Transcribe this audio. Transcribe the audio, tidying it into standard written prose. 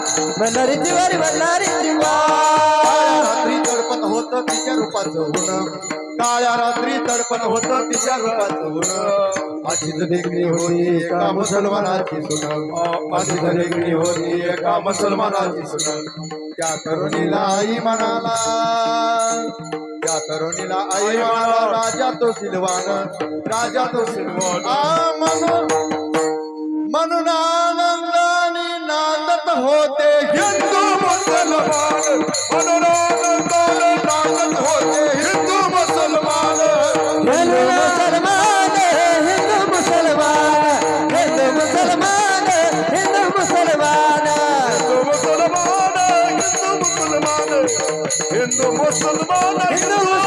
बल्लारीची वारी बल्लारीची काळ्या रात्री तडपण होतं तिच्या रूपाचं होणं काळ्या रात्री तडपण होतं तिच्या रूपाचं होणं अशीच देखणी होती एका मुसलमानाची सुन अशीच देखणी होती एका मुसलमानाची सुन त्या तरुणीला आई म्हणाला त्या तरुणीला आई म्हणाला राजा तो सिलवान म्हणून आनंदाने नांदत होते हिंदू मुसलमान म्हणून आनंदाने नांदत होते हिंदू मुसलमान हिंदू मुसलमान हिंदू मुसलमान हिंदू मुसलमान हिंदू मुसलमान हिंदू मुसलमान हिंदू मुसलमान हिंदू मुसलमान हिंदू